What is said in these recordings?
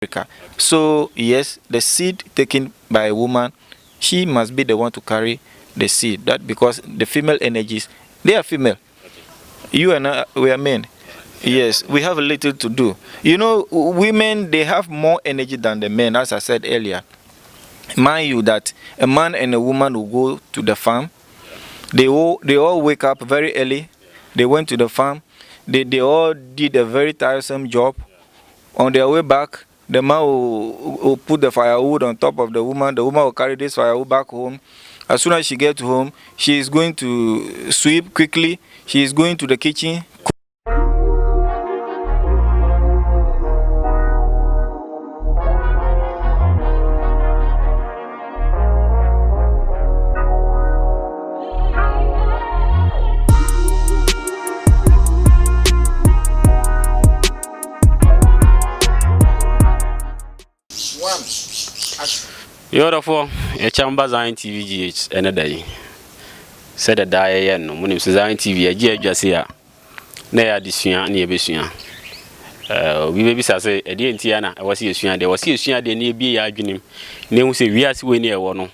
Africa. So yes, the seed taken by a woman, she must be the one to carry the seed. That because the female energies, they are female. You and I, we are men. Yes, we have a little to do. You know, women, they have more energy than the men, as I said earlier. Mind you that a man and a woman will go to the farm. They all wake up very early. They went to the farm. They all did a very tiresome job. On their way back, the man will put the firewood on top of the woman. The woman will carry this firewood back home. As soon as she gets home, she is going to sweep quickly. She is going to the kitchen. Beautiful, a chamber Zion TVGH any day. Said a die, no, when it's Zion TV, a year just here. Near this year, near Bessia. We maybe say a dear Tiana, I was here, there was here, the near be arguing. Name say we are seeing near one.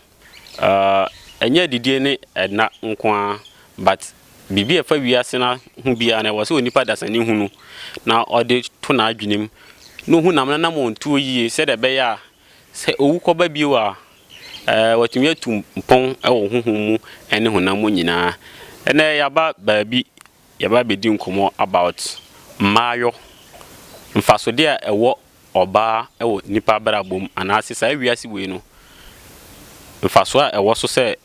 And yet the DNA had not unquan, but be a 5 years who be and I was so nipa that's a new who now all the two arguing. No, who nam 2 years said a bear. Say owu ko ba biwa watumi atum pon ewo huhumu ene honamu nyina ene yaba baabi yaba bedi nkomo about mayo mfasode a ewo oba ewo nipa brabom anase sa wiase we no mfaso a ewo so se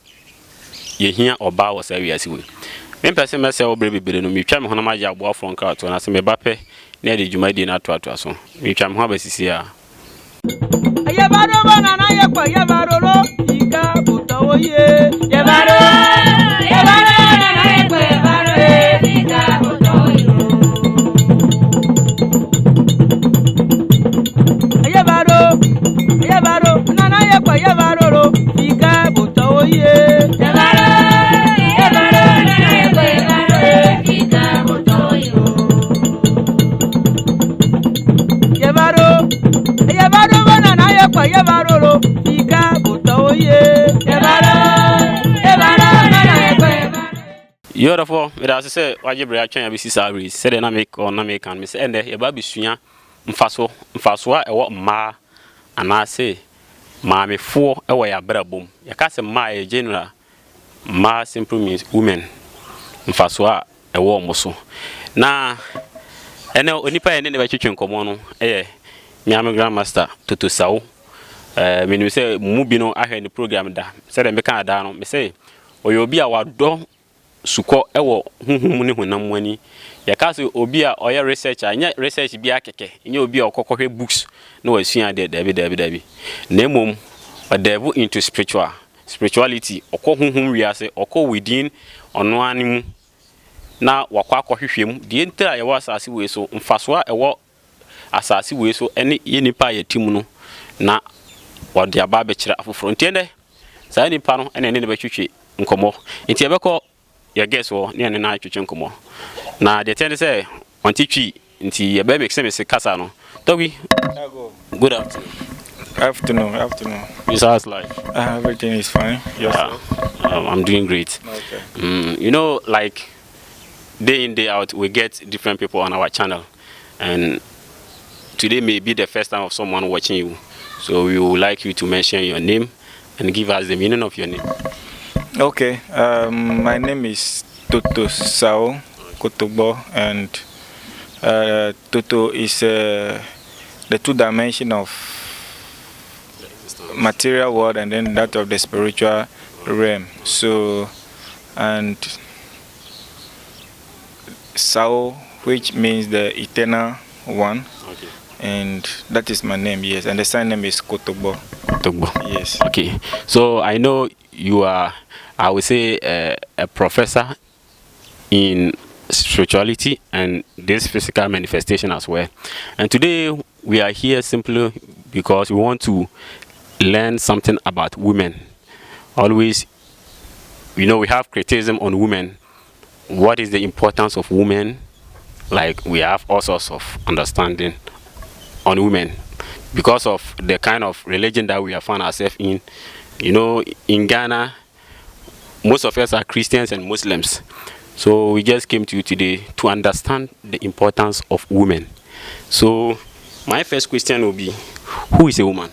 yehia oba wo sa wiase we mpese mese wo brebebere no metwa me honam agye abo afro nka to na se me bape na de dwumadi na to aso metwa me ho abasisi a Yabaro banana yakwa yabaro lo ika botawo ye yabaro banana yakwa yabaro ika botawo ye yabaro banana yakwa yabaro lo ika botawo ye yabaro banana yakwa yabaro ika botawo yabaro Yabarolo, Ika, Butoye, Beautiful, it has said, why you bring a change of salaries, said an American or American, Miss Ende, your baby suya, Mfaswa, a what ma, and I say, Mammy 4 away a better boom. Your cousin, my general, ma simply means women, Mfaswa, a warm muscle. Now, and now, only pay any chicken common, eh. Me am a grandmaster Thotho Sao. Me say mubino I heard the program da. Said me kan da no me say obi a wado suko ewo huhum ne honam wani. Ya ka say obi a oya research anya research bi akeke. Nya obi a okokohwe books no wasua de dabi. Na mom odevu into spirituality okohuhum wiase oko within ono animu na wakwa akohwehwem de entira ye wasase we so mfasoa ewo asasi we so ene yenipa yetimu no na wode aba be kire afoforo ntende sa nipa no ene ne be twetwe nkomo nti ebeko your guess wo ne ene na twetwe nkomo na de tende say ontitwi nti ebe make sense kasa no tobi good Afternoon. How's life? Everything is fine. Yes. I'm doing great. Okay. You know, like day in day out we get different people on our channel, and today may be the first time of someone watching you, so we would like you to mention your name and give us the meaning of your name. Okay, my name is Thotho Sao Kotobo, and Thotho is the 2 dimension of material world and then that of the spiritual realm. So, and Sao, which means the eternal one. Okay. And that is my name, yes. And the sign name is Kotobo. Yes. Okay. So I know you are, I would say, a professor in spirituality and this physical manifestation as well. And today we are here simply because we want to learn something about women. Always, you know, we have criticism on women. What is the importance of women? Like we have all sorts of understanding on women. because of the kind of religion that we have found ourselves in. You know, in Ghana, most of us are Christians and Muslims. So we just came to you today to understand the importance of women. So my first question will be, who is a woman?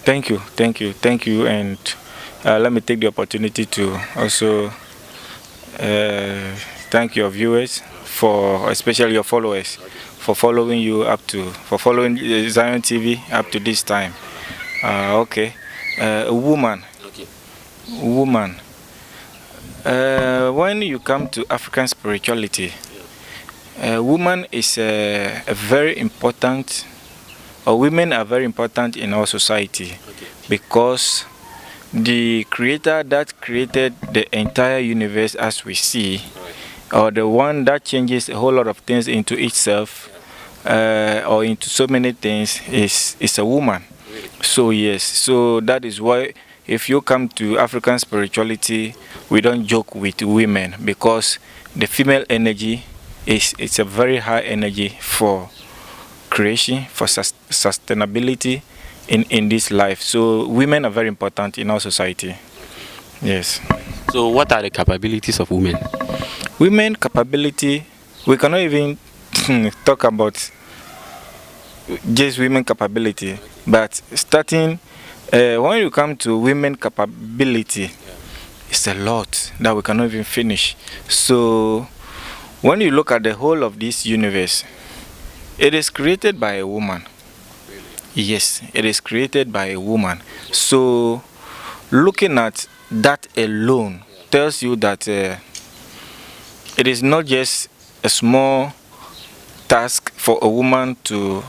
Thank you, and let me take the opportunity to also thank your viewers, especially your followers, for following Zion TV up to this time. A woman. Woman. When you come to African spirituality, woman is a very important, or women are very important in our society, because the creator that created the entire universe as we see, or the one that changes a whole lot of things into itself, or into so many things, is a woman. So yes, so that is why if you come to African spirituality, we don't joke with women, because the female energy it's a very high energy for creation, for sustainability in this life. So women are very important in our society. Yes. So what are the capabilities of women? Women capability, we cannot even talk about just women capability, but starting when you come to women capability, it's a lot that we cannot even finish. So when you look at the whole of this universe, it is created by a woman. Yes, it is created by a woman. So looking at that alone tells you that it is not just a small task for a woman to,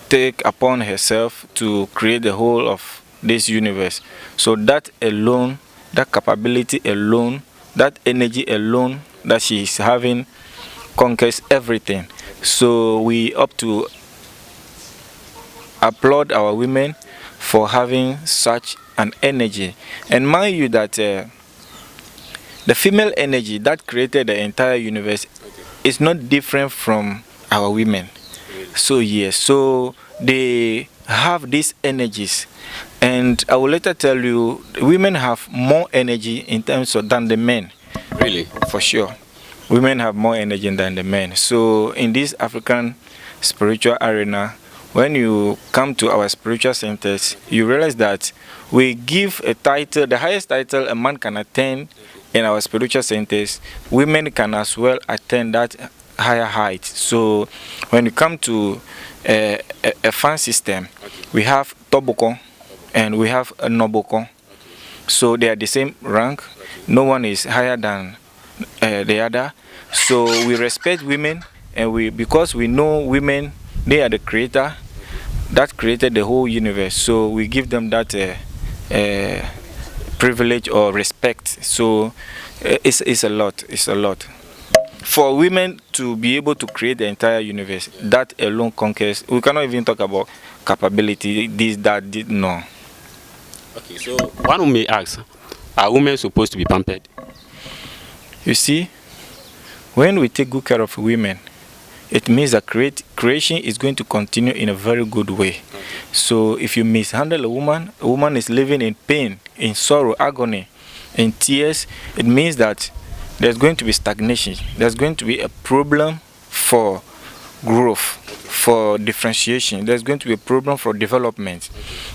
take upon herself to create the whole of this universe. So that alone, that capability alone, that energy alone that she is having conquers everything. So we up to applaud our women for having such an energy. And mind you that the female energy that created the entire universe is not different from our women. So yes, so they have these energies, and I will later tell you, women have more energy in terms of than the men. Really? For sure, women have more energy than the men. So in this African spiritual arena, when you come to our spiritual centers, you realize that we give a title, the highest title a man can attain in our spiritual centers, women can as well attain that higher height. So when you come to a fan system, we have Toboko and we have a Noboko. So they are the same rank. No one is higher than the other. So we respect women, and because we know women, they are the creator that created the whole universe. So we give them that privilege or respect. So it's a lot. It's a lot. For women to be able to create the entire universe, that alone conquers. We cannot even talk about capability, this, that, no. Okay, so one may ask, are women supposed to be pampered? You see, when we take good care of women, it means that creation is going to continue in a very good way. Okay. So if you mishandle a woman is living in pain, in sorrow, agony, in tears, it means that there's going to be stagnation. There's going to be a problem for growth, for differentiation. There's going to be a problem for development.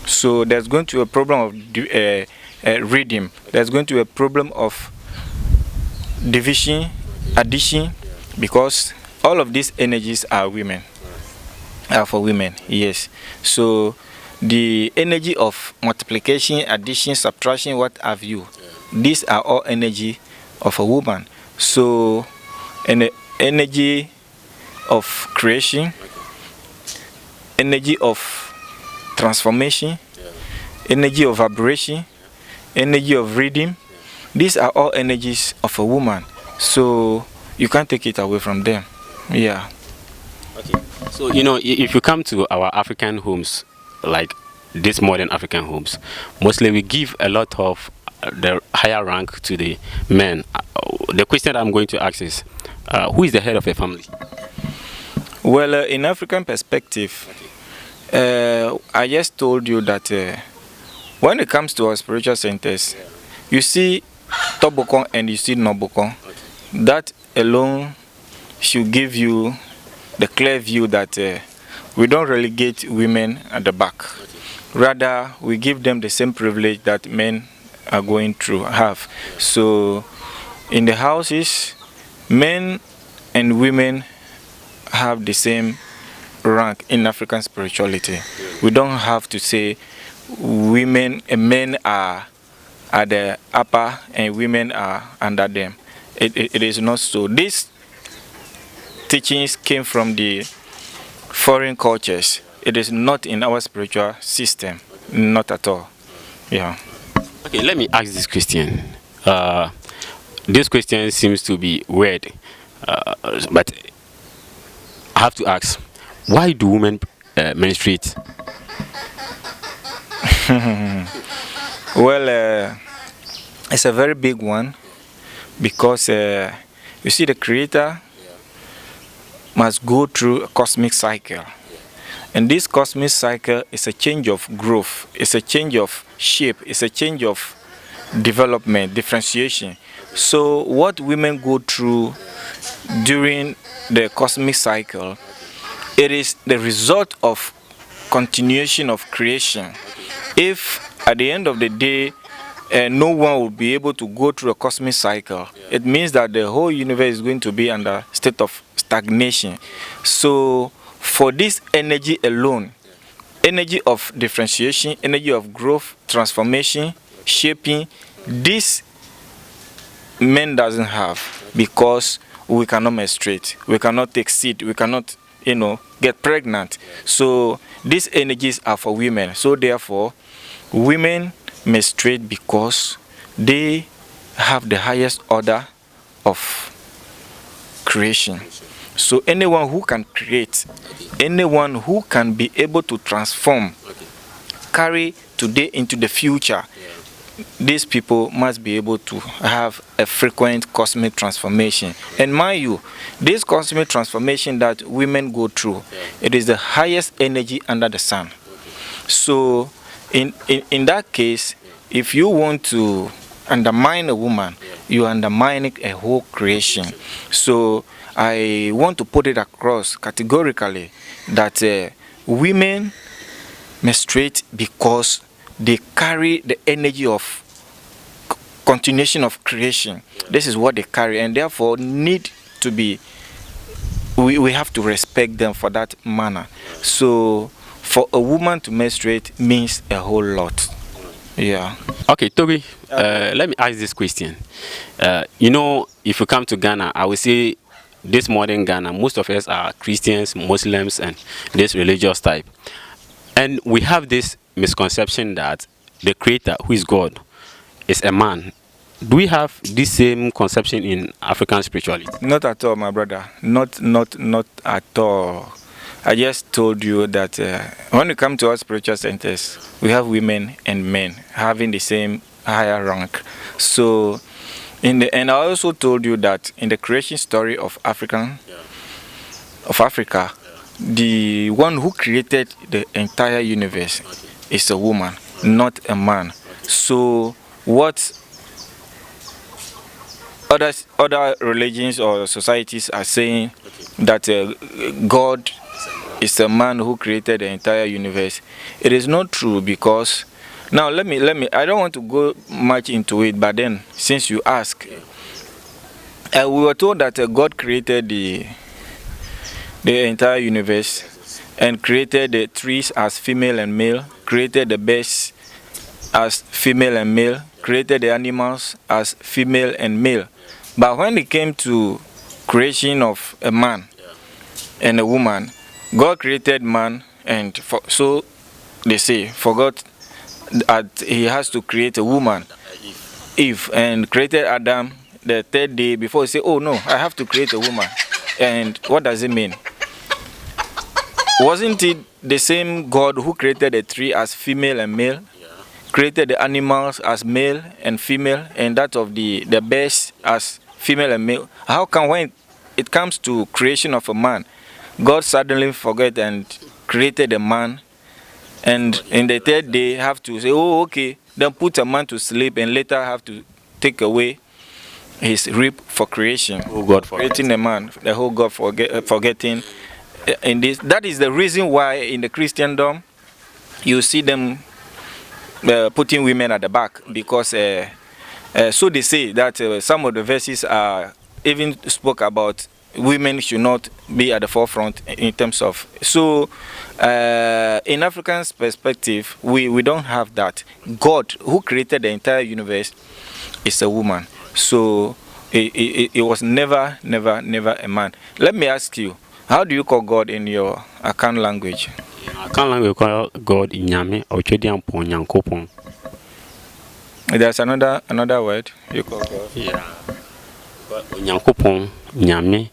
So there's going to be a problem of rhythm. There's going to be a problem of division, addition, because all of these energies are women. Are for women, yes. So the energy of multiplication, addition, subtraction, what have you, these are all energy of a woman. So, and the energy of creation, energy of transformation, energy of vibration, energy of rhythm, these are all energies of a woman. So you can't take it away from them. Yeah. Okay. So if you come to our African homes, like these modern African homes, mostly we give a lot of the higher rank to the men. The question I'm going to ask is, who is the head of a family? Well, in African perspective, I just told you that when it comes to our spiritual centers, you see Tobokon and you see Nobokon. That alone should give you the clear view that we don't relegate women at the back. Rather, we give them the same privilege that men are going through have. So, in the houses, men and women have the same rank in African spirituality. We don't have to say women and men are at the upper and women are under them. It is not so. These teachings came from the foreign cultures. It is not in our spiritual system, not at all. Yeah. Okay, let me ask this question. This question seems to be weird, but I have to ask, why do women menstruate? Well, it's a very big one because you see the Creator must go through a cosmic cycle. And this cosmic cycle is a change of growth, it's a change of shape, it's a change of development, differentiation. So what women go through during the cosmic cycle, it is the result of continuation of creation. If at the end of the day no one will be able to go through a cosmic cycle, it means that the whole universe is going to be under a state of stagnation. So for this energy alone, energy of differentiation, energy of growth, transformation, shaping, this men doesn't have, because we cannot menstruate, we cannot take seed, we cannot, get pregnant. So these energies are for women. So therefore, women menstruate because they have the highest order of creation. So anyone who can create, anyone who can be able to transform, carry today into the future, these people must be able to have a frequent cosmic transformation. And mind you, this cosmic transformation that women go through, it is the highest energy under the sun. So in that case, if you want to undermine a woman, you are undermining a whole creation. So I want to put it across categorically that women menstruate because they carry the energy of continuation of creation. This is what they carry, and therefore need to be, we have to respect them for that manner. So for a woman to menstruate means a whole lot. Yeah. Okay, Toby, let me ask this question. If you come to Ghana, I would say this modern Ghana, most of us are Christians, Muslims, and this religious type. And we have this misconception that the Creator, who is God, is a man. Do we have this same conception in African spirituality? Not at all, my brother. Not at all. I just told you that when we come to our spiritual centers, we have women and men having the same higher rank. So, and I also told you that in the creation story of Africa, the one who created the entire universe is a woman, not a man. So what other religions or societies are saying that God is a man who created the entire universe, it is not true. Because now let me I don't want to go much into it, but then since you ask, we were told that God created the entire universe and created the trees as female and male, created the birds as female and male, created the animals as female and male. But when it came to creation of a man and a woman, God created man, and so they say forgot that he has to create a woman, Eve, and created Adam the third day before he said, oh no, I have to create a woman. And what does it mean? Wasn't it the same God who created the tree as female and male, created the animals as male and female, and that of the birds as female and male? How come when it comes to creation of a man, God suddenly forget and created a man, and in the third day have to say, oh, okay, then put a man to sleep, and later have to take away his rib for creation. Oh God, creating a man, the whole God forgetting. In this, that is the reason why in the Christendom you see them putting women at the back, because so they say that some of the verses are even spoke about women should not be at the forefront in terms of. So in African perspective, we don't have that. God, who created the entire universe, is a woman. So it was never a man. Let me ask you, how do you call God in your Akan language? Akan language call God Inyame or Chediampon Yankopon. There's another word you call God. Yeah. Yankopon Nyame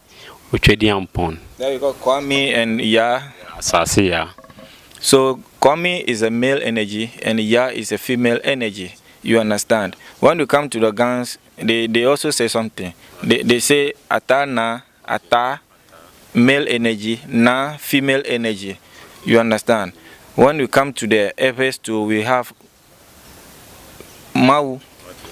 or Chediampon. There you go, Kwame and Ya. Asasi ya. So Kwame is a male energy and Ya is a female energy. You understand? When you come to the guns, they also say something. They say ata na, ata male energy, na female energy. You understand? When we come to the FS2, we have Mau,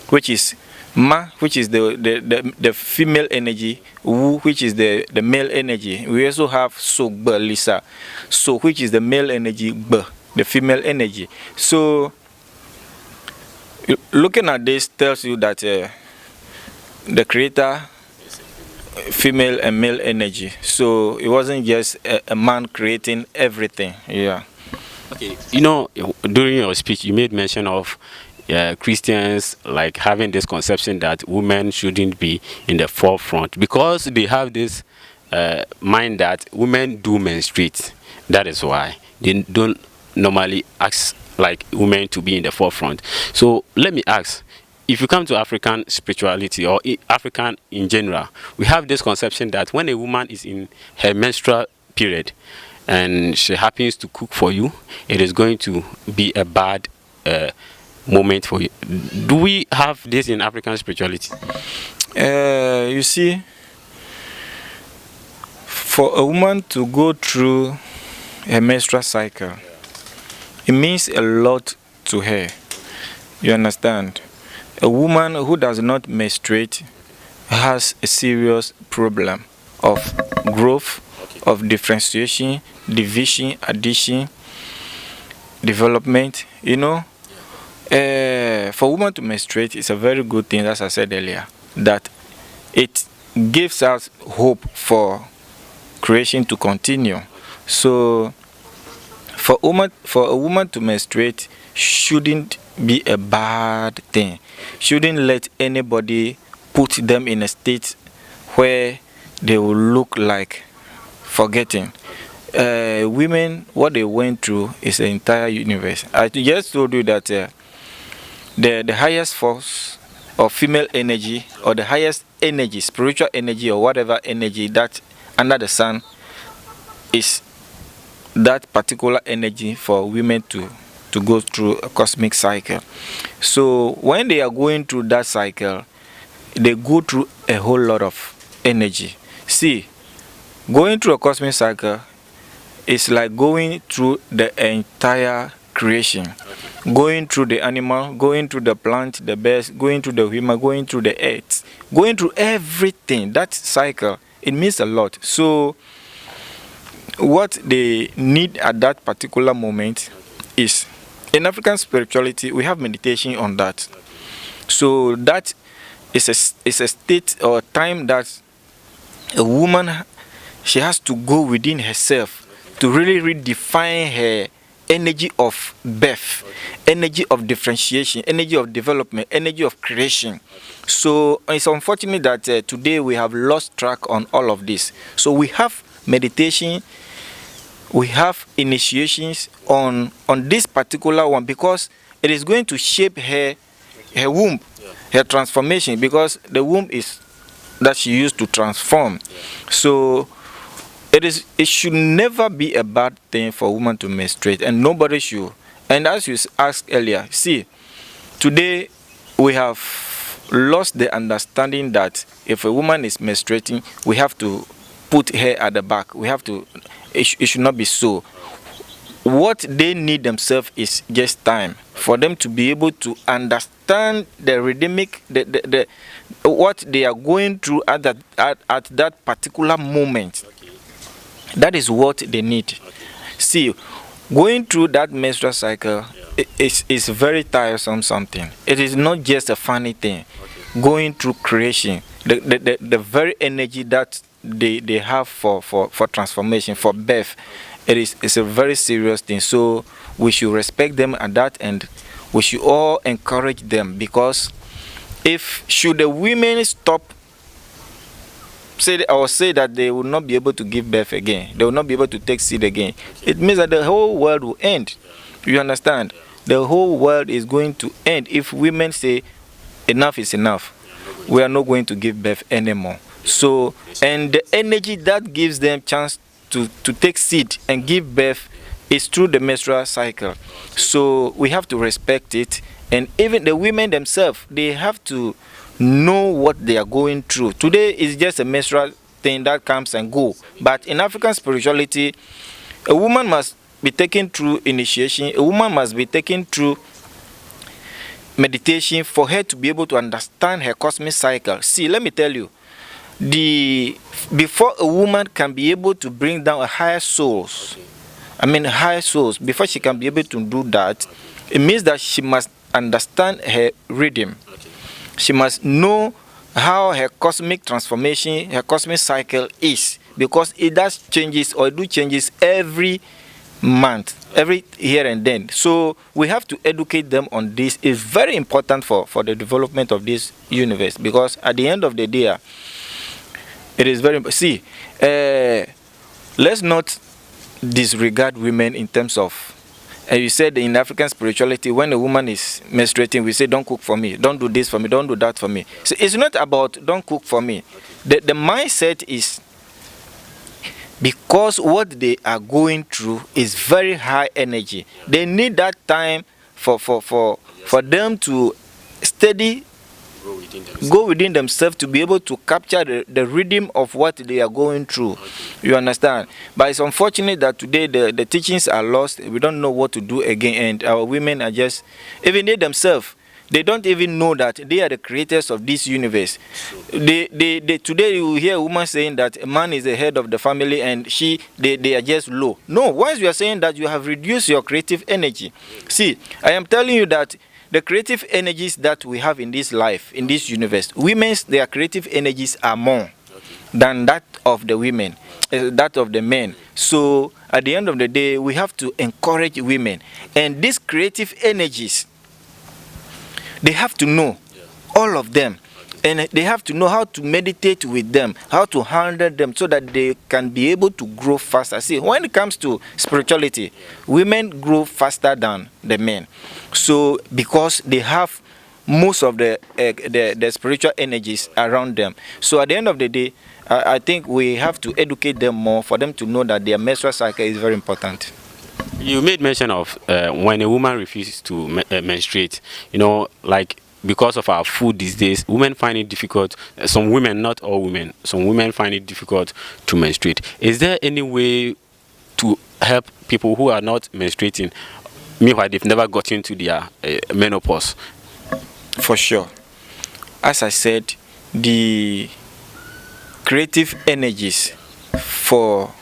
which is Ma, which is the female energy, Wu, which is the male energy. We also have Sogba Lisa, So, which is the male energy, B, the female energy. So looking at this tells you that the creator, female and male energy. So it wasn't just a man creating everything. Yeah. Okay. You know, during your speech, you made mention of Christians like having this conception that women shouldn't be in the forefront because they have this mind that women do menstruate. That is why they don't normally ask like women to be in the forefront. So let me ask, if you come to African spirituality or African in general, we have this conception that when a woman is in her menstrual period and she happens to cook for you, it is going to be a bad moment for you. Do we have this in African spirituality? You see, for a woman to go through a menstrual cycle, it means a lot to her. You understand? A woman who does not menstruate has a serious problem of growth, of differentiation, division, addition, development. You know, for women to menstruate is a very good thing, as I said earlier, that it gives us hope for creation to continue. So for a woman to menstruate shouldn't be a bad thing. Shouldn't let anybody put them in a state where they will look like forgetting. Women, what they went through is the entire universe. I just told you that the highest force of female energy, or the highest energy, spiritual energy, or whatever energy that under the sun, is that particular energy for women to go through a cosmic cycle. So when they are going through that cycle, they go through a whole lot of energy. See, going through a cosmic cycle is like going through the entire creation. Going through the animal, going through the plant, the birds, going through the human, going through the earth, going through everything. That cycle, it means a lot. So what they need at that particular moment is, in African spirituality, we have meditation on that. So that is a state or time that a woman, she has to go within herself to really redefine her energy of birth, energy of differentiation, energy of development, energy of creation. So it's unfortunate that today we have lost track on all of this. So we have meditation, we have initiations on this particular one, because it is going to shape her womb, her transformation, because the womb is that she used to transform. So it should never be a bad thing for a woman to menstruate, and nobody should. And as you asked earlier, see, today we have lost the understanding that if a woman is menstruating, we have to put her at the back. We have to. It should not be so. What they need themselves is just time for them to be able to understand the rhythmic, the what they are going through at that particular moment. Okay. That is what they need. Okay. See, going through that menstrual cycle is very tiresome something. It is not just a funny thing. Okay. Going through creation, the very energy that they have for transformation, for birth, it's a very serious thing. So we should respect them at that, and we should all encourage them, because if should the women stop say that they will not be able to give birth again, they will not be able to take seed again, it means that the whole world will end. You understand? The whole world is going to end if women say enough is enough. We are not going to give birth anymore. So, and the energy that gives them chance to take seed and give birth is through the menstrual cycle. So we have to respect it, and even the women themselves, they have to know what they are going through. Today is just a menstrual thing that comes and go, but in African spirituality, a woman must be taken through initiation. A woman must be taken through meditation for her to be able to understand her cosmic cycle. See, let me tell you, before a woman can be able to bring down a higher souls, higher souls, before she can be able to do that, it means that she must understand her rhythm. She must know how her cosmic transformation, her cosmic cycle is, because it does changes, or it do changes every month, every here and then. So we have to educate them on this. It's very important for the development of this universe, because at the end of the day, it is very. See, let's not disregard women in terms of. You said in African spirituality, when a woman is menstruating, we say, don't cook for me, don't do this for me, don't do that for me. So it's not about don't cook for me. The mindset is, because what they are going through is very high energy. They need that time for them to steady, go within themselves to be able to capture the rhythm of what they are going through. You understand? But it's unfortunate that today the teachings are lost. We don't know what to do again, and our women are just, even they themselves, they don't even know that they are the creators of this universe. Today you hear a woman saying that a man is the head of the family and they are just low. No, once you are saying that, you have reduced your creative energy. See, I am telling you that the creative energies that we have in this life, in this universe, their creative energies are more than that of the women, that of the men. So at the end of the day, we have to encourage women, and these creative energies, they have to know, all of them, and they have to know how to meditate with them, how to handle them, so that they can be able to grow faster. See, when it comes to spirituality, women grow faster than the men. So because they have most of the spiritual energies around them. So at the end of the day, I think we have to educate them more for them to know that their menstrual cycle is very important. You made mention of when a woman refuses to menstruate, like because of our food these days, women find it difficult. Some women, not all women, some women find it difficult to menstruate. Is there any way to help people who are not menstruating, meanwhile they've never got into their menopause? For sure. As I said, the creative energies for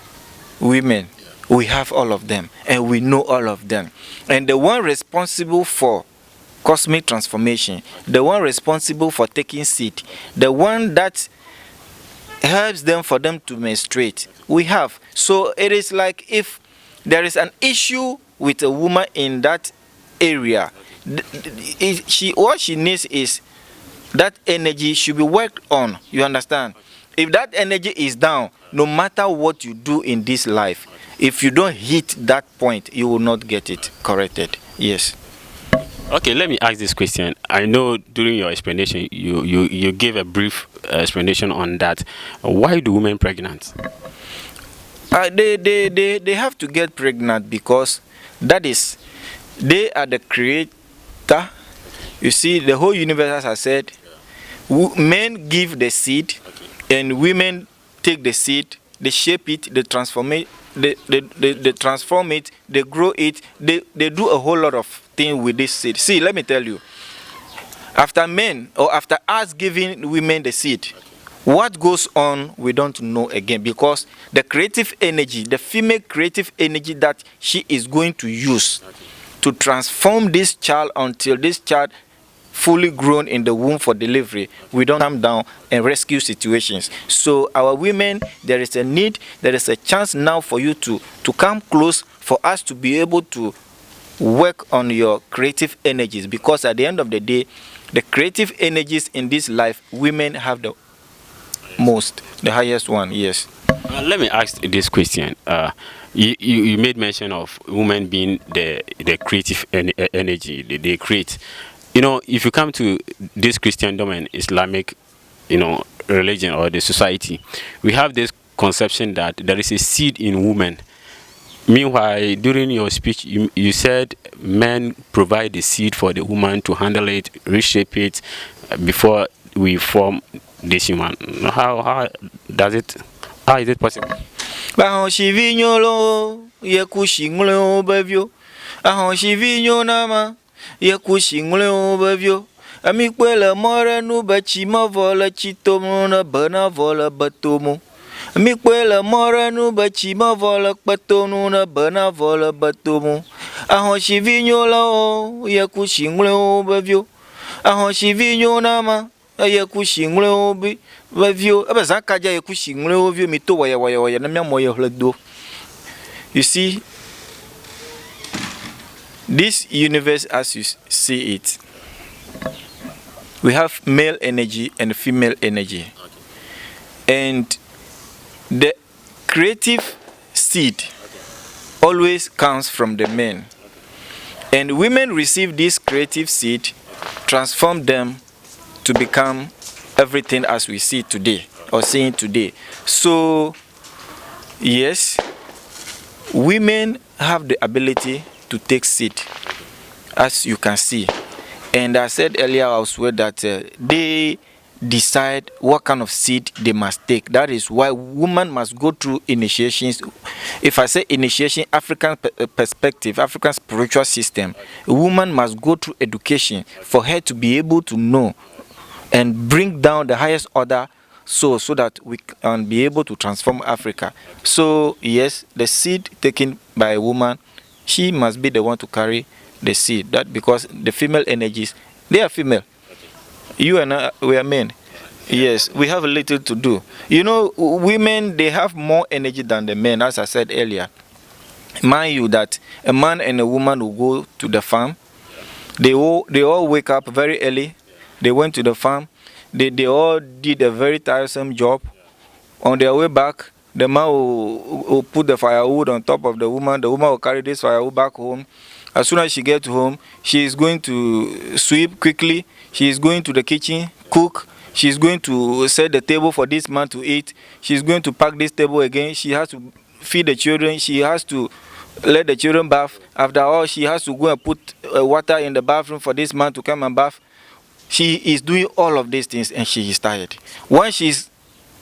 women, we have all of them, and we know all of them. And the one responsible for cosmic transformation, the one responsible for taking seed, the one that helps them for them to menstruate, we have. So it is like if there is an issue with a woman in that area, what she needs is that energy should be worked on. You understand? If that energy is down, no matter what you do in this life, if you don't hit that point, you will not get it corrected. Yes. Okay, let me ask this question. I know during your explanation, you gave a brief explanation on that. Why do women pregnant? They have to get pregnant because that is, they are the creator. You see, the whole universe, as I said, men give the seed, and women take the seed they shape it, they transform it, they transform it, they grow it, they do a whole lot of things with this seed. See, let me tell you, after men or after us giving women the seed, what goes on we don't know again, because the creative energy, the female creative energy that she is going to use to transform this child until this child fully grown in the womb for delivery, we don't come down and rescue situations. So our women, there is a need, there is a chance now for you to come close, for us to be able to work on your creative energies, because at the end of the day, the creative energies in this life, women have the most, the highest one. Yes. Let me ask this question. You made mention of women being the creative energy they create. You know, if you come to this Christendom and Islamic, religion or the society, we have this conception that there is a seed in women. Meanwhile, during your speech, you said men provide the seed for the woman to handle it, reshape it before we form this human. How is it possible? Amikwele more nu bachi ma vola chitomo na bana vola batomo. Amikwele more nu bachi ma vola kpatono na bana vola batomo. Ahon shivinyo la o ye kushingule o bevyo. Ahon shivinyo na ma ye kushingule o bevyo. Aba zakaja ye kushingule o bevyo mito waya na mya moye hledo. You see, this universe as you see it, we have male energy and female energy. And the creative seed always comes from the men. And women receive this creative seed, transform them to become everything as we see today, or seeing today. So, yes, women have the ability to take seed, as you can see. And I said earlier also that they decide what kind of seed they must take. That is why women must go through initiations. If I say initiation, African perspective, African spiritual system, a woman must go through education for her to be able to know and bring down the highest order so that we can be able to transform Africa. So yes, the seed taken by a woman, she must be the one to carry the seed. That because the female energies, they are female. You and I, we are men. Yes, we have a little to do. You know, women, they have more energy than the men, as I said earlier. Mind you that a man and a woman will go to the farm. They all wake up very early. They went to the farm. They all did a very tiresome job. On their way back, the man will put the firewood on top of the woman. The woman will carry this firewood back home. As soon as she gets home, she is going to sweep quickly. She is going to the kitchen, cook. She is going to set the table for this man to eat. She is going to pack this table again. She has to feed the children. She has to let the children bath. After all, she has to go and put water in the bathroom for this man to come and bath. She is doing all of these things and she is tired. Once she's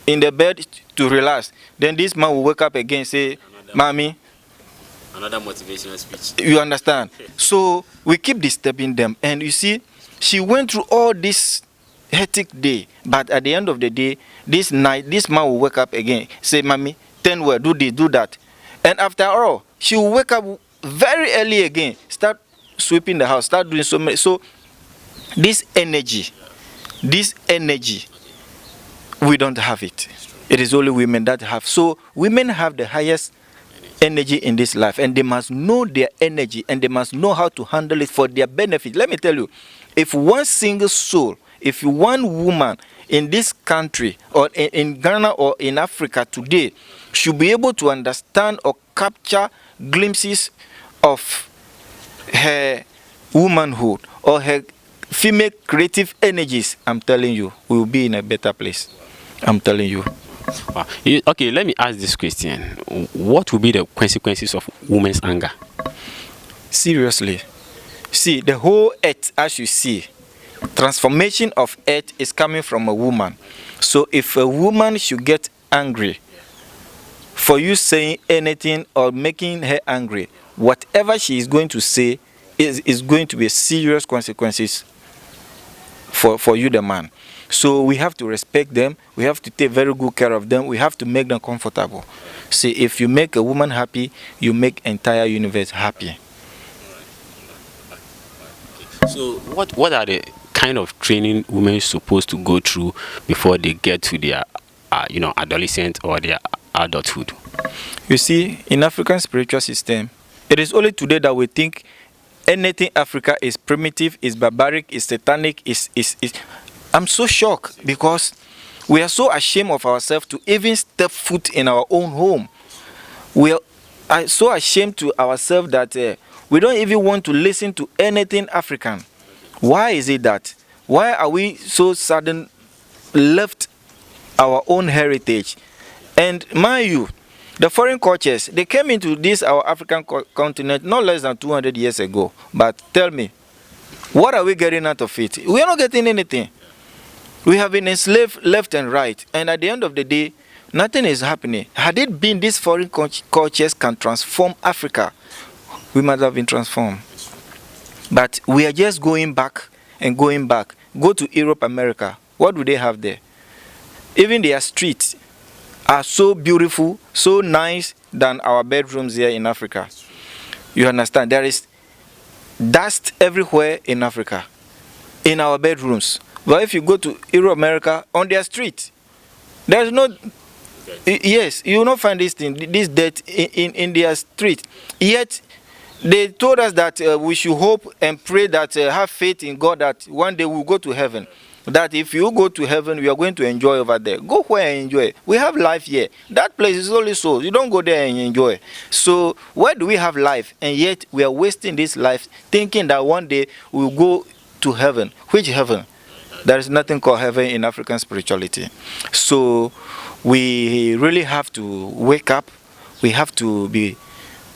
in the bed to relax, then this man will wake up again and say, Mommy, another motivational speech. You understand? So we keep disturbing them. And you see, she went through all this hectic day. But at the end of the day, this night, this man will wake up again. Say, Mommy, turn well, do this, do that. And after all, she will wake up very early again. Start sweeping the house. Start doing so many. So this energy, we don't have it. It is only women that have. So women have the highest energy in this life, and they must know their energy and they must know how to handle it for their benefit. Let me tell you, if one single soul, if one woman in this country or in Ghana or in Africa today should be able to understand or capture glimpses of her womanhood or her female creative energies, I'm telling you, we will be in a better place. I'm telling you. Wow. Okay, let me ask this question. What will be the consequences of women's anger? Seriously. See, the whole earth, as you see, transformation of earth is coming from a woman. So if a woman should get angry, for you saying anything or making her angry, whatever she is going to say is going to be serious consequences for you, the man. So we have to respect them. We have to take very good care of them. We have to make them comfortable. See, if you make a woman happy, you make entire universe happy. So what are the kind of training women supposed to go through before they get to their adolescent or their adulthood? You see, in African spiritual system, it is only today that we think anything Africa is primitive, is barbaric, is satanic, is I'm so shocked because we are so ashamed of ourselves to even step foot in our own home. We are so ashamed to ourselves that we don't even want to listen to anything African. Why is it that? Why are we so sudden left our own heritage? And mind you, the foreign cultures, they came into this our African continent not less than 200 years ago. But tell me, what are we getting out of it? We are not getting anything. We have been enslaved left and right, and at the end of the day, nothing is happening. Had it been these foreign cultures can transform Africa, we might have been transformed. But we are just going back and going back. Go to Europe, America. What do they have there? Even their streets are so beautiful, so nice than our bedrooms here in Africa. You understand? There is dust everywhere in Africa, in our bedrooms. But if you go to Europe, America, on their street, there's no, yes, you will not find this thing, this dirt in their street. Yet, they told us that we should hope and pray that, have faith in God that one day we'll go to heaven. That if you go to heaven, we are going to enjoy over there. Go where and enjoy. We have life here. That place is only so. You don't go there and enjoy. So, where do we have life? And yet, we are wasting this life thinking that one day we'll go to heaven. Which heaven? There is nothing called heaven in African spirituality. So we really have to wake up. We have to be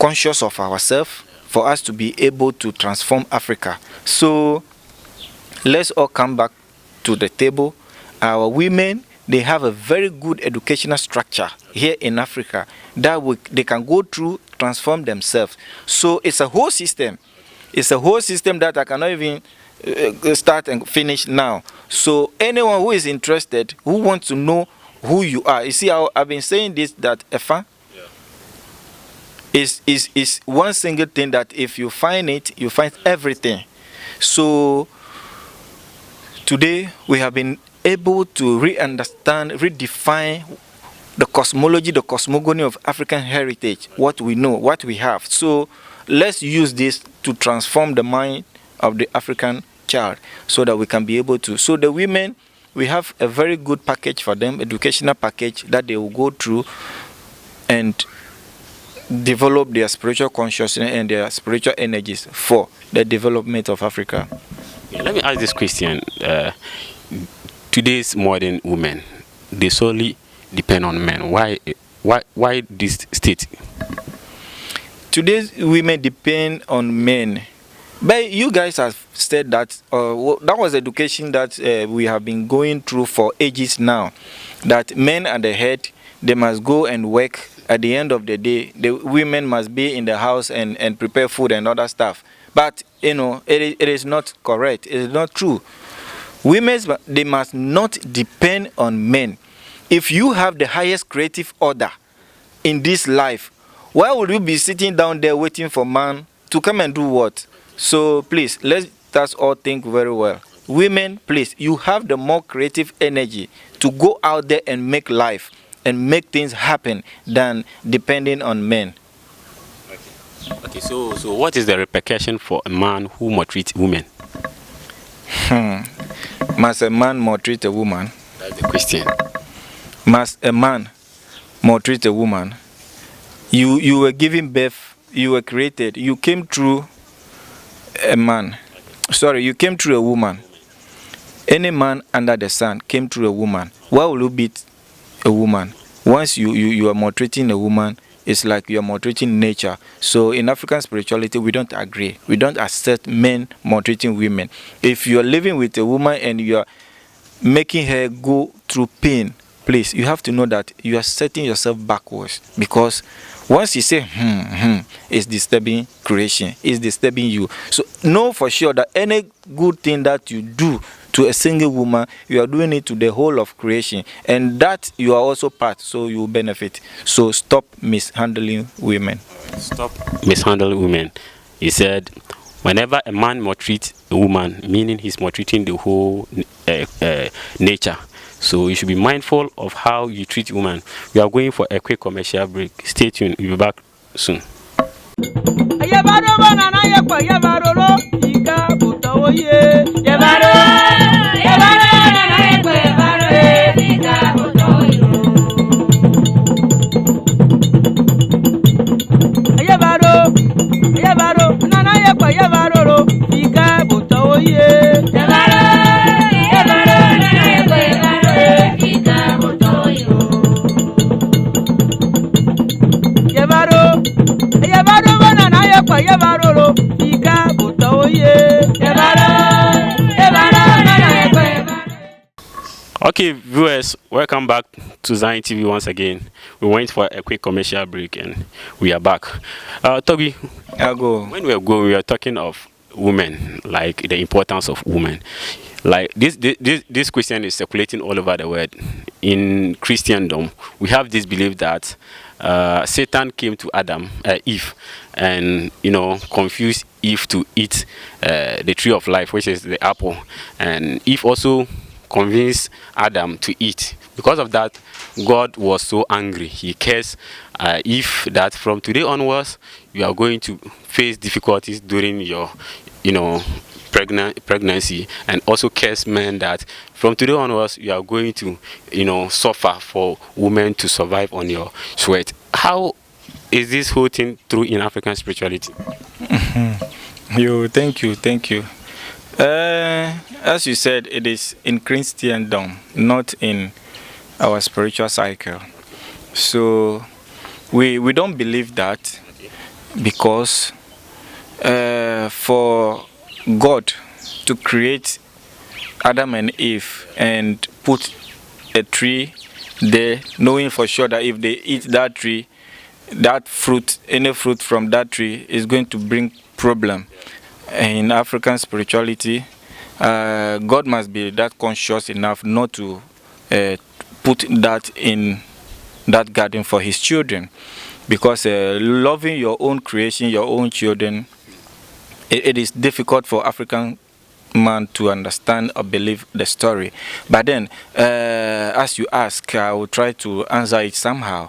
conscious of ourselves for us to be able to transform Africa. So let's all come back to the table. Our women, they have a very good educational structure here in Africa that they can go through, transform themselves. So it's a whole system. It's a whole system that I cannot even start and finish now. So anyone who is interested, who wants to know who you are, you see how I've been saying this, that Efa is one single thing that if you find it, you find everything. So today we have been able to re-understand, redefine the cosmology, the cosmogony of African heritage, what we know, what we have. So let's use this to transform the mind of the African child so that we can be able to. So the women, we have a very good package for them, educational package that they will go through and develop their spiritual consciousness and their spiritual energies for the development of Africa. Yeah, let me ask this question. Today's modern women, they solely depend on men. Why this state? Today's women depend on men. But you guys have said that that was education that we have been going through for ages now. That men are the head, they must go and work. At the end of the day, the women must be in the house and prepare food and other stuff. But, it is not correct. It is not true. Women, they must not depend on men. If you have the highest creative order in this life, why would you be sitting down there waiting for man to come and do what? So please, let us all think very well. Women, please, you have the more creative energy to go out there and make life and make things happen than depending on men. Okay, so what is the repercussion for a man who maltreats women? Must a man maltreat a woman? That's the question. Must a man maltreat a woman? You were given birth, you were created, you came through a man. Sorry, you came through a woman. Any man under the sun came through a woman. Why will you beat a woman? Once you are maltreating a woman, it's like you are maltreating nature. So in African spirituality, we don't agree. We don't accept men maltreating women. If you are living with a woman and you are making her go through pain, please, you have to know that you are setting yourself backwards, because once you say it's disturbing creation, it's disturbing you. So know for sure that any good thing that you do to a single woman, you are doing it to the whole of creation, and that you are also part, so you will benefit. So stop mishandling women. Stop mishandling women. He said, whenever a man maltreats a woman, meaning he's maltreating the whole nature. So you should be mindful of how you treat women. We are going for a quick commercial break. Stay tuned. We'll be back soon. Okay, viewers, welcome back to Zion TV once again. We went for a quick commercial break and we are back. Toby, when we were talking of women, like the importance of women. Like this question is circulating all over the world. In Christendom, we have this belief that Satan came to Eve, and confused Eve to eat the tree of life, which is the apple, and Eve also convinced Adam to eat. Because of that, God was so angry. He cursed Eve that from today onwards you are going to face difficulties during your pregnancy, and also curse men that from today onwards you are going to suffer for women to survive on your sweat. How is this whole thing true in African spirituality? Thank you. As you said, it is in Christendom, not in our spiritual cycle. So we don't believe that, because for God to create Adam and Eve and put a tree there, knowing for sure that if they eat that tree, that fruit, any fruit from that tree, is going to bring problem. In African spirituality, God must be that conscious enough not to put that in that garden for his children, because loving your own creation, your own children, it is difficult for African man to understand or believe the story. But then, as you ask, I will try to answer it somehow.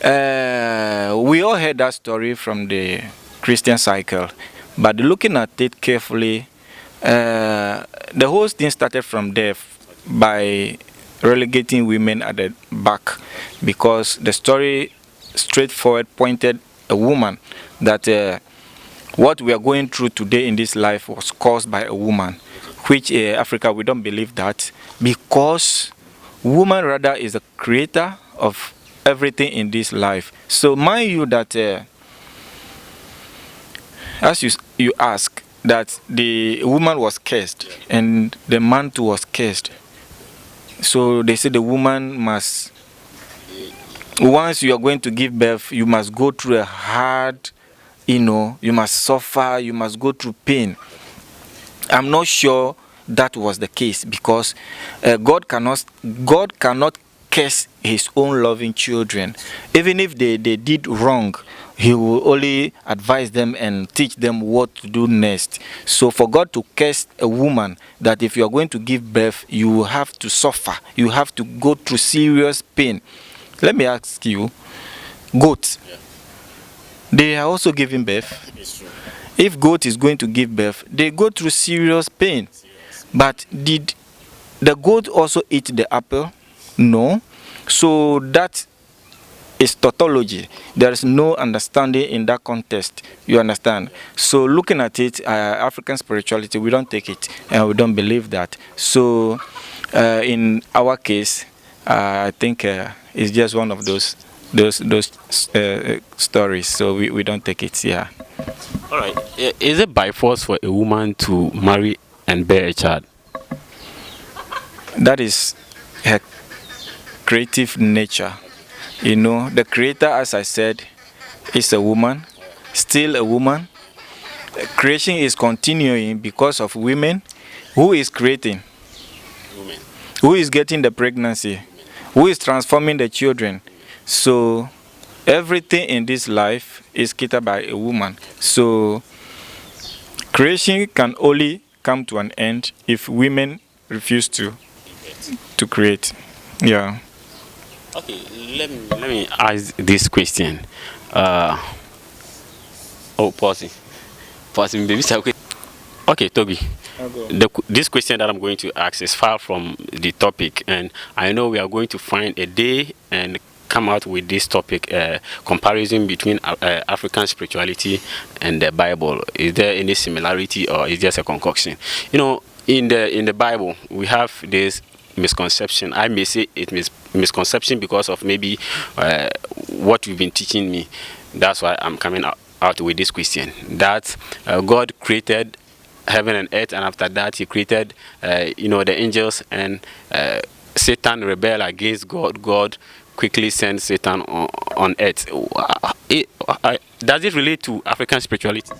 We all heard that story from the Christian cycle, but looking at it carefully, the whole thing started from there by relegating women at the back, because the story straightforward pointed a woman that what we are going through today in this life was caused by a woman, which Africa, we don't believe that, because woman rather is the creator of everything in this life. So mind you that as you ask, that the woman was cursed and the man too was cursed. So they say the woman must, once you are going to give birth, you must go through a hard, you must suffer, you must go through pain. I'm not sure that was the case, because God cannot curse his own loving children. Even if they did wrong, he will only advise them and teach them what to do next. So for God to curse a woman, that if you are going to give birth, you have to suffer, you have to go through serious pain. Let me ask you, goats, they are also giving birth. It's true. If goat is going to give birth, they go through serious pain. But did the goat also eat the apple? No. So that is tautology. There is no understanding in that context. You understand? So looking at it, African spirituality, we don't take it and we don't believe that. So in our case, I think it's just one of those stories. So we don't take it. Yeah. All right. Is it by force for a woman to marry and bear a child? That is her creative nature. You know, the creator, as I said, is a woman, still a woman. Creation is continuing because of women. Who is creating? Women. Who is getting the pregnancy? Who is transforming the children? So everything in this life is catered by a woman. So creation can only come to an end if women refuse to create. Yeah. Okay, let me ask this question. Pause, baby. Okay, Toby. This question that I'm going to ask is far from the topic, and I know we are going to find a day and come out with this topic, comparison between African spirituality and the Bible. Is there any similarity, or is just a concoction? You know, in the Bible, we have this misconception. I may say it misconception because of maybe what you've been teaching me. That's why I'm coming out with this question. That God created heaven and earth, and after that he created the angels, and Satan rebelled against God. God quickly sent Satan on earth. Does it relate to African spirituality?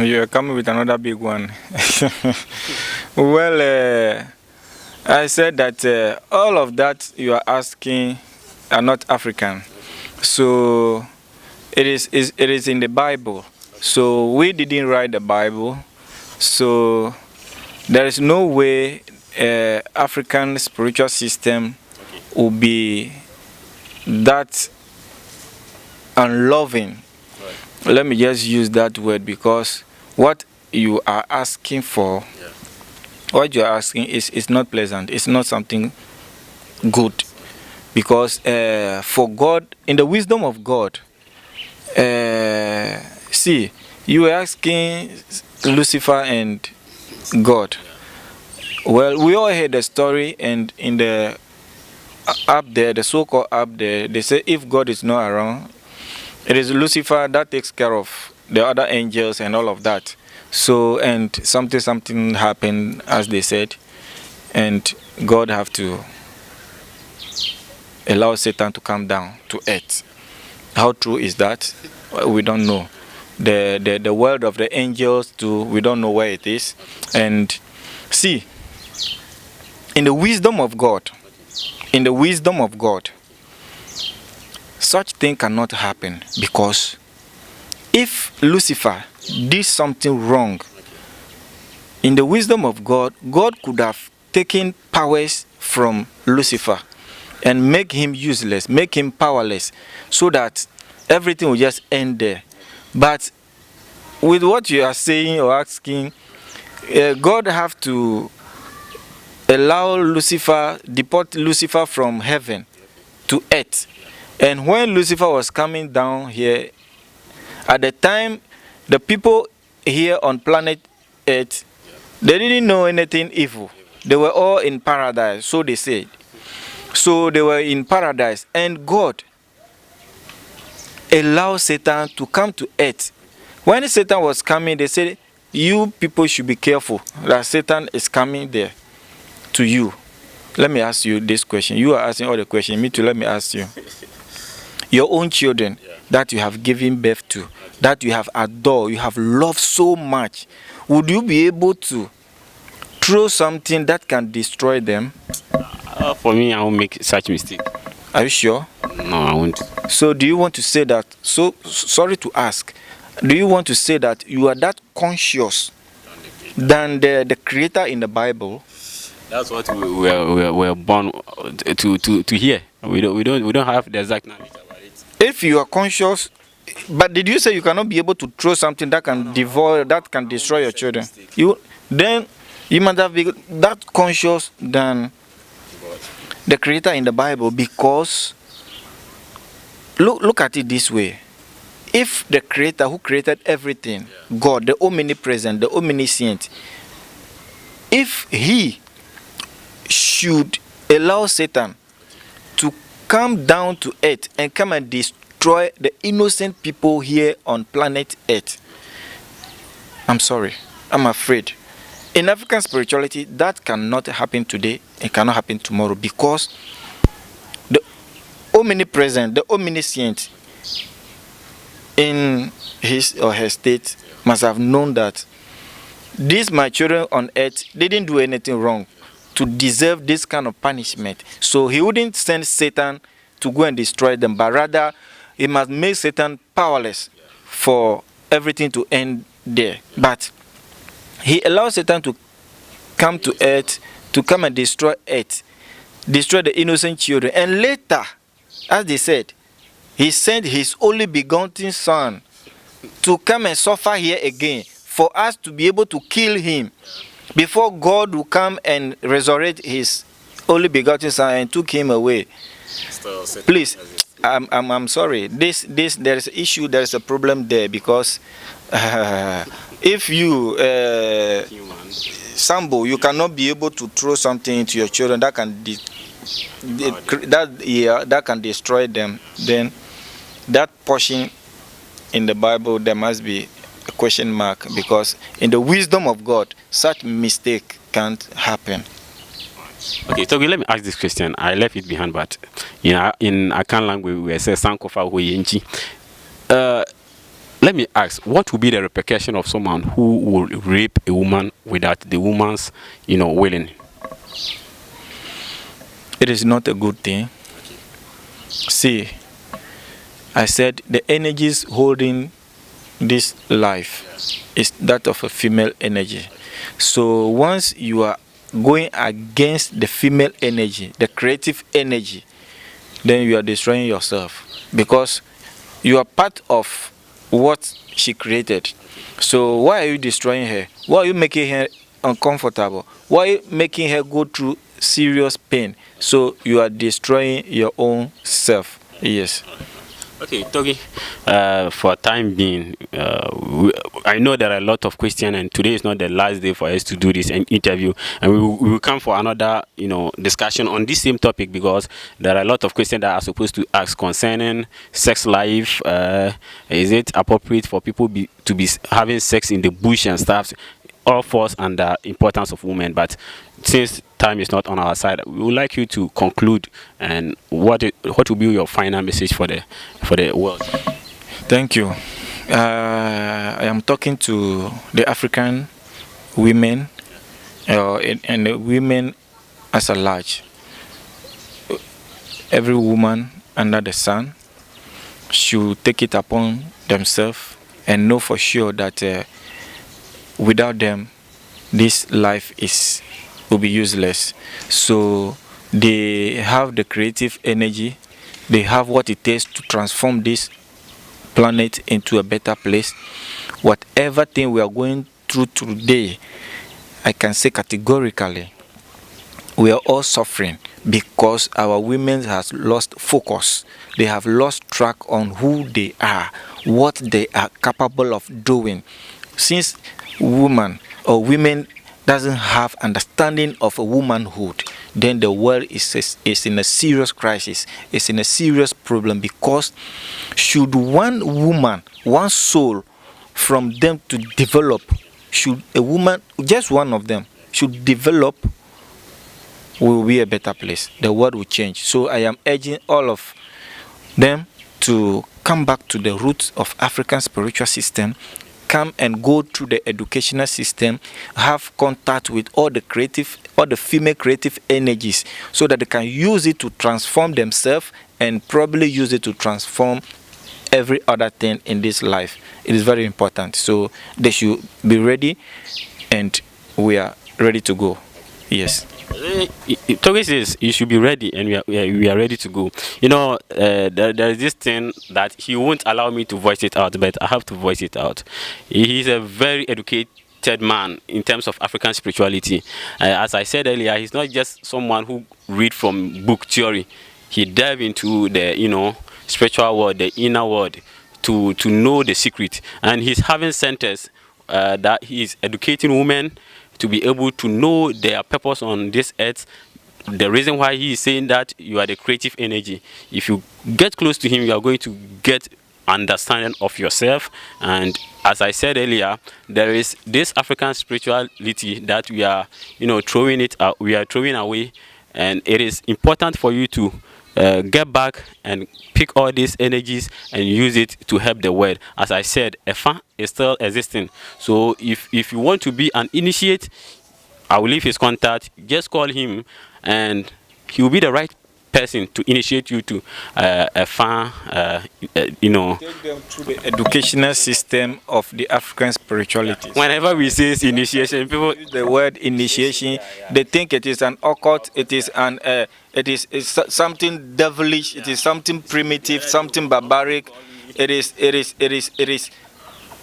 You're coming with another big one. Well, I said that all of that you are asking are not African. So it is in the Bible. So we didn't write the Bible. So there is no way African spiritual system will be that unloving. Let me just use that word, because what you are asking for, what you are asking is not pleasant. It's not something good. Because for God, in the wisdom of God, see, you were asking Lucifer and God. Well, we all heard the story, and in the up there, the so-called up there, they say if God is not around, it is Lucifer that takes care of the other angels and all of that. So, and something happened, as they said, and God have to allow Satan to come down to earth. How true is that? We don't know. The world of the angels too, we don't know where it is. And see, in the wisdom of God, such thing cannot happen, because if Lucifer did something wrong, in the wisdom of God, God could have taken powers from Lucifer and make him useless, make him powerless, so that everything will just end there. But with what you are saying or asking, God have to allow Lucifer, deport Lucifer from heaven to earth. And when Lucifer was coming down here, at the time, the people here on planet Earth, they didn't know anything evil. They were all in paradise, so they said. So they were in paradise, and God allowed Satan to come to earth. When Satan was coming, they said, you people should be careful that Satan is coming there to you. Let me ask you this question. You are asking all the questions. Me too, let me ask you. Your own children that you have given birth to, that you have adored, you have loved so much, would you be able to throw something that can destroy them? For me, I won't make such mistake. Are you sure? No, I won't. So do you want to say that, so sorry to ask, do you want to say that you are that conscious than the creator in the Bible? That's what we were born to hear. We don't have the exact knowledge about it. If you are conscious, but did you say you cannot be able to throw something that can devour, that can destroy your children? Then you must have been that conscious than the creator in the Bible, because look at it this way. If the creator who created everything, God, the omnipresent, the omniscient, if he should allow Satan to come down to earth and come and destroy the innocent people here on planet Earth, I'm sorry, I'm afraid In African spirituality, that cannot happen today. It cannot happen tomorrow, because the omnipresent, the omniscient in his or her state must have known that these my children on earth didn't do anything wrong to deserve this kind of punishment. So he wouldn't send Satan to go and destroy them, but rather he must make Satan powerless for everything to end there. But he allows Satan to come to earth, to come and destroy earth, destroy the innocent children. And later, as they said, he sent his only begotten son to come and suffer here again, for us to be able to kill him before God will come and resurrect his only begotten son and took him away. Please, I'm sorry. This there is an issue. There is a problem there, because if you Sambo, you cannot be able to throw something into your children that can that can destroy them. Then that portion in the Bible, there must be a question mark, because in the wisdom of God, such mistake can't happen. Okay, so let me ask this question. I left it behind, but in Akan language we say Sankofa Huyenchi. Let me ask, what would be the repercussion of someone who will rape a woman without the woman's, willing? It is not a good thing. See, I said the energies holding this life is that of a female energy. So once you are going against the female energy, the creative energy, then you are destroying yourself, because you are part of what she created. So why are you destroying her? Why are you making her uncomfortable? Why are you making her go through serious pain? So you are destroying your own self. Yes. Okay, Togi, for time being, I know there are a lot of questions, and today is not the last day for us to do this interview, and we will come for another, discussion on this same topic, because there are a lot of questions that are supposed to ask concerning sex life. Is it appropriate for people to be having sex in the bush and stuff? All falls under importance of women, but since time is not on our side, we would like you to conclude, and what will be your final message for the world? Thank you. I am talking to the African women and the women as a large. Every woman under the sun should take it upon themselves and know for sure that without them, this life will be useless. So they have the creative energy. They have what it takes to transform this planet into a better place. Whatever thing we are going through today, I can say categorically, we are all suffering because our women have lost focus. They have lost track on who they are, what they are capable of doing. Since woman or women doesn't have understanding of a womanhood, then the world is in a serious crisis. It's in a serious problem, because should one woman, one soul from them to develop, should a woman, just one of them, should develop, will be a better place. The world will change. So I am urging all of them to come back to the roots of African spiritual system, come and go through the educational system, have contact with all the female creative energies, so that they can use it to transform themselves and probably use it to transform every other thing in this life. It is very important. So they should be ready, and we are ready to go. Yes. Togi says you should be ready, and we are ready to go. There is this thing that he won't allow me to voice it out, but I have to voice it out. He's a very educated man in terms of African spirituality. As I said earlier, he's not just someone who read from book theory. He dive into the spiritual world, the inner world, to know the secret. And he's having centers that he's educating women to be able to know their purpose on this earth. The reason why he is saying that you are the creative energy. If you get close to him, you are going to get understanding of yourself. And as I said earlier, there is this African spirituality that we are, throwing it out, we are throwing away, and it is important for you to get back and pick all these energies and use it to help the world. As I said, Efa is still existing. So if you want to be an initiate, I will leave his contact. Just call him, and he will be the right person to initiate you to Take them through the educational system of the African spirituality. Whenever we say initiation, people Use the word initiation, they think it is an occult, it is it's something devilish, it is something primitive, something barbaric. It is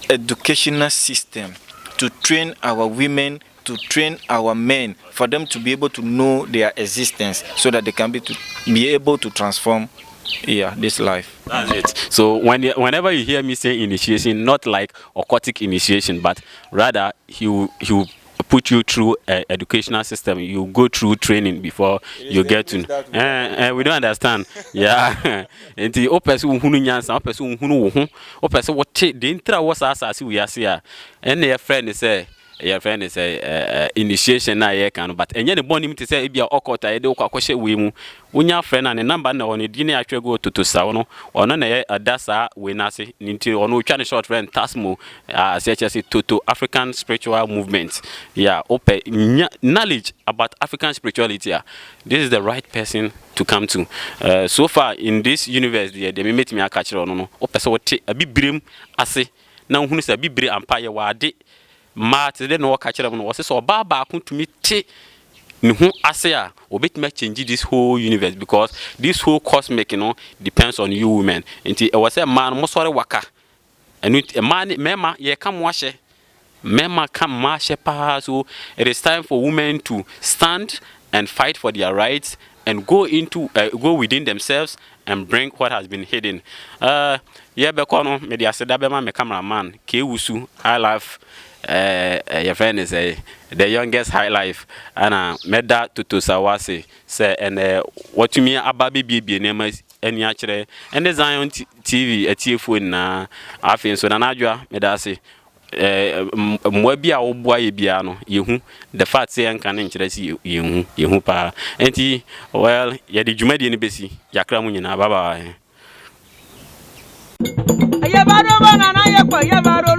educational system to train our women, to train our men, for them to be able to know their existence, so that they can be able to transform this life. That's it. So whenever you hear me say initiation, not like occultic initiation, but rather he will put you through an educational system. You go through training before you get to. We don't understand. Yeah. And the person who nyansa, person who person what the intra was as we are here. And their friend is a initiation na ye kan, but enye ne boni mte say e bia occult aye de kwa kwhye we mu wonya friend na ne number na one di na atwe go Thotho Sao no ono na ye adasa we na se nti ono twa ne short friend tasmo say Thotho African spiritual movement. Yeah, open knowledge about African spirituality. This is the right person to come to. So far in this universe they meet me aka kire ono no opese wote abibirem ase na hunu se abibire ampa ye wade Mat de no catch them was so baba to me te who ase a obetime change this whole universe, because this whole cosmic depends on you women. Until it was a man most sorry waka and with a man mema ye come wash mema come mash pa. So it is time for women to stand and fight for their rights and go within themselves and bring what has been hidden. Yeah, bekono me dia seda be ma me cameraman ke wusu I love your friend is the youngest high life, and made that to Sawase say and what to me ababi bibi name any actually and the Zion TV a TF na afin so nanadwa me da say mwabi a oboa biano yehu the fact say anka na nkyere si yehu pa enti well ye di dwumadi ne besi yakra mu nyina baba ayabaro banana yakwa yabaro